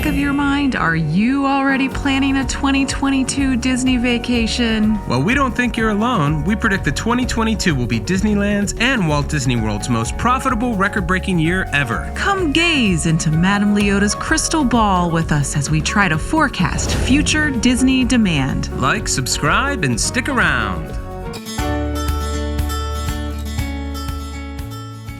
back of your mind, are you already planning a 2022 Disney vacation? Well, we don't think you're alone. We predict that 2022 will be Disneyland's and Walt Disney World's most profitable record-breaking year ever. Come gaze into Madame Leota's crystal ball with us as we try to forecast future Disney demand. Like, subscribe, and stick around.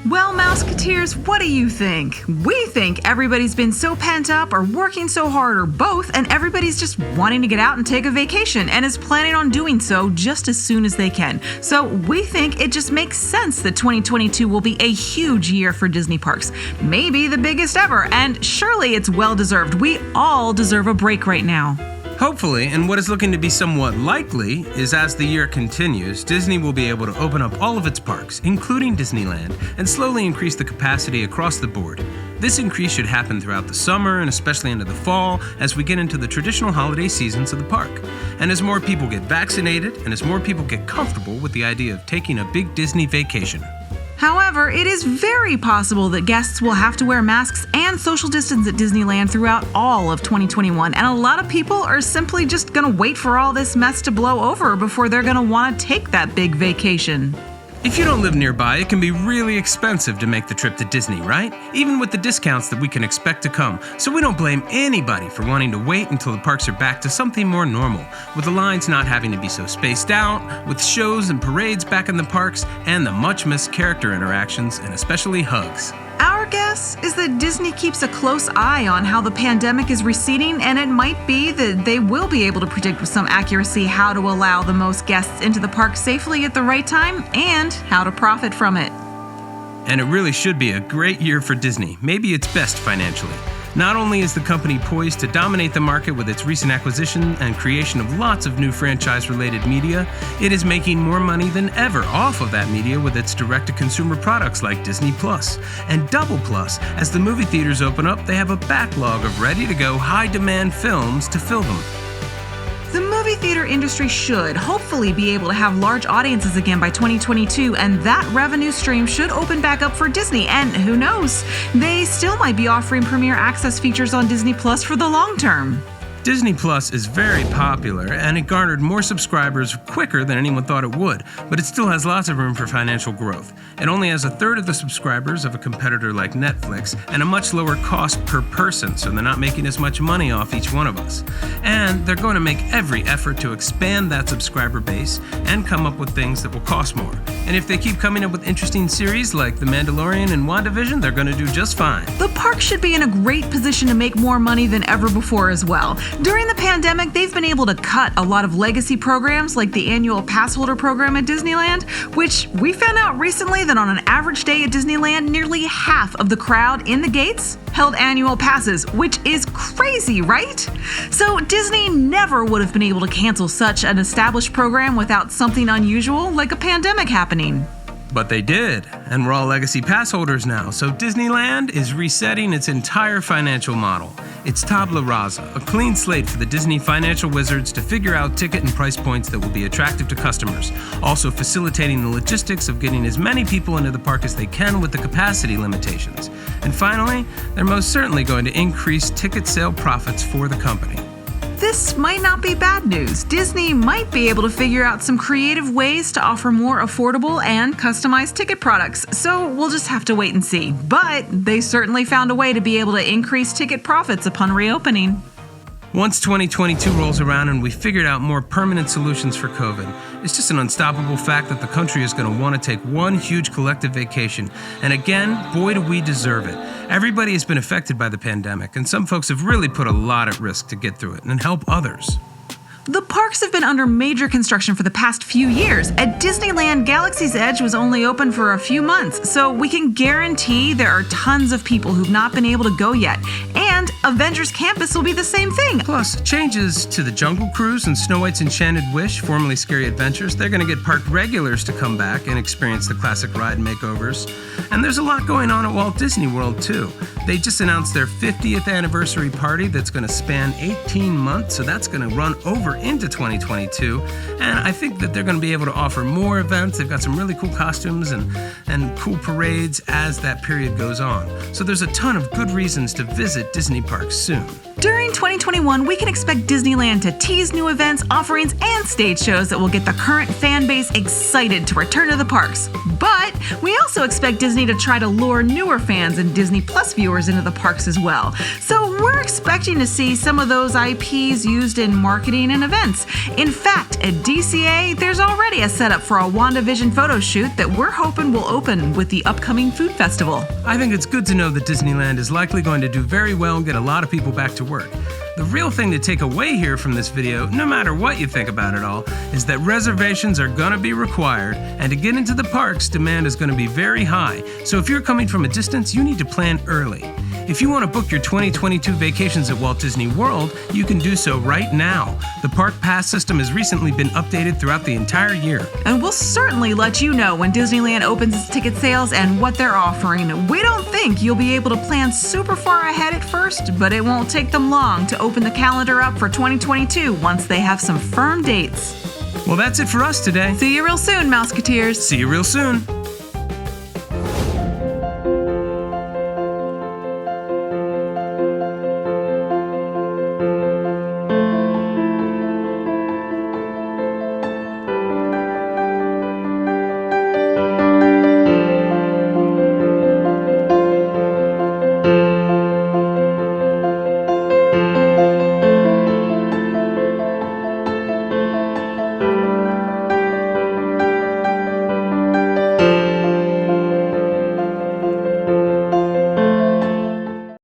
Well, Mouseketeers, what do you think? We think everybody's been so pent up or working so hard or both, and everybody's just wanting to get out and take a vacation and is planning on doing so just as soon as they can. So we think it just makes sense that 2022 will be a huge year for Disney parks. Maybe the biggest ever, and surely it's well-deserved. We all deserve a break right now. Hopefully, and what is looking to be somewhat likely, is as the year continues, Disney will be able to open up all of its parks, including Disneyland, and slowly increase the capacity across the board. This increase should happen throughout the summer and especially into the fall as we get into the traditional holiday seasons of the park. And as more people get vaccinated and as more people get comfortable with the idea of taking a big Disney vacation. However, it is very possible that guests will have to wear masks and social distance at Disneyland throughout all of 2021, and a lot of people are simply just going to wait for all this mess to blow over before they're going to want to take that big vacation. If you don't live nearby, it can be really expensive to make the trip to Disney, right? Even with the discounts that we can expect to come. So we don't blame anybody for wanting to wait until the parks are back to something more normal, with the lines not having to be so spaced out, with shows and parades back in the parks, and the much-missed character interactions, and especially hugs. Our guess is that Disney keeps a close eye on how the pandemic is receding, and it might be that they will be able to predict with some accuracy how to allow the most guests into the park safely at the right time and how to profit from it. And it really should be a great year for Disney, maybe its best financially. Not only is the company poised to dominate the market with its recent acquisition and creation of lots of new franchise-related media, it is making more money than ever off of that media with its direct-to-consumer products like Disney Plus and Double Plus. As the movie theaters open up, they have a backlog of ready-to-go, high-demand films to fill them. The movie theater industry should hopefully be able to have large audiences again by 2022, and that revenue stream should open back up for Disney. And who knows, they still might be offering premiere access features on Disney Plus for the long term. Disney Plus is very popular, and it garnered more subscribers quicker than anyone thought it would, but it still has lots of room for financial growth. It only has a third of the subscribers of a competitor like Netflix, and a much lower cost per person, so they're not making as much money off each one of us. And they're going to make every effort to expand that subscriber base and come up with things that will cost more. And if they keep coming up with interesting series like The Mandalorian and WandaVision, they're going to do just fine. The park should be in a great position to make more money than ever before as well. During the pandemic, they've been able to cut a lot of legacy programs like the annual pass holder program at Disneyland, which we found out recently that on an average day at Disneyland, nearly half of the crowd in the gates held annual passes, which is crazy, right? So Disney never would have been able to cancel such an established program without something unusual like a pandemic happening. But they did, and we're all legacy pass holders now, so Disneyland is resetting its entire financial model. It's tabula rasa, a clean slate for the Disney financial wizards to figure out ticket and price points that will be attractive to customers, also facilitating the logistics of getting as many people into the park as they can with the capacity limitations. And finally, they're most certainly going to increase ticket sale profits for the company. This might not be bad news. Disney might be able to figure out some creative ways to offer more affordable and customized ticket products, so we'll just have to wait and see. But they certainly found a way to be able to increase ticket profits upon reopening. Once 2022 rolls around and we figured out more permanent solutions for COVID, it's just an unstoppable fact that the country is going to want to take one huge collective vacation. And again, boy do we deserve it. Everybody has been affected by the pandemic, and some folks have really put a lot at risk to get through it and help others. The parks have been under major construction for the past few years. At Disneyland, Galaxy's Edge was only open for a few months, so we can guarantee there are tons of people who've not been able to go yet. And Avengers Campus will be the same thing. Plus, changes to the Jungle Cruise and Snow White's Enchanted Wish, formerly Scary Adventures, they're going to get park regulars to come back and experience the classic ride makeovers. And there's a lot going on at Walt Disney World, too. They just announced their 50th anniversary party that's going to span 18 months, so that's going to run over into 2022, and I think that they're going to be able to offer more events. They've got some really cool costumes and cool parades as that period goes on. So there's a ton of good reasons to visit Disney parks soon. During 2021, we can expect Disneyland to tease new events, offerings, and stage shows that will get the current fan base excited to return to the parks. But we also expect Disney to try to lure newer fans and Disney Plus viewers into the parks as well. So we're expecting to see some of those IPs used in marketing and events. In fact, at DCA, there's already a setup for a WandaVision photo shoot that we're hoping will open with the upcoming food festival. I think it's good to know that Disneyland is likely going to do very well and get a lot of people back to work. The real thing to take away here from this video, no matter what you think about it all, is that reservations are going to be required, and to get into the parks, demand is going to be very high. So if you're coming from a distance, you need to plan early. If you want to book your 2022 vacations at Walt Disney World, you can do so right now. The Park Pass system has recently been updated throughout the entire year. And we'll certainly let you know when Disneyland opens its ticket sales and what they're offering. We don't think you'll be able to plan super far ahead at first, but it won't take them long to open the calendar up for 2022 once they have some firm dates. Well, that's it for us today. See you real soon, Mouseketeers. See you real soon.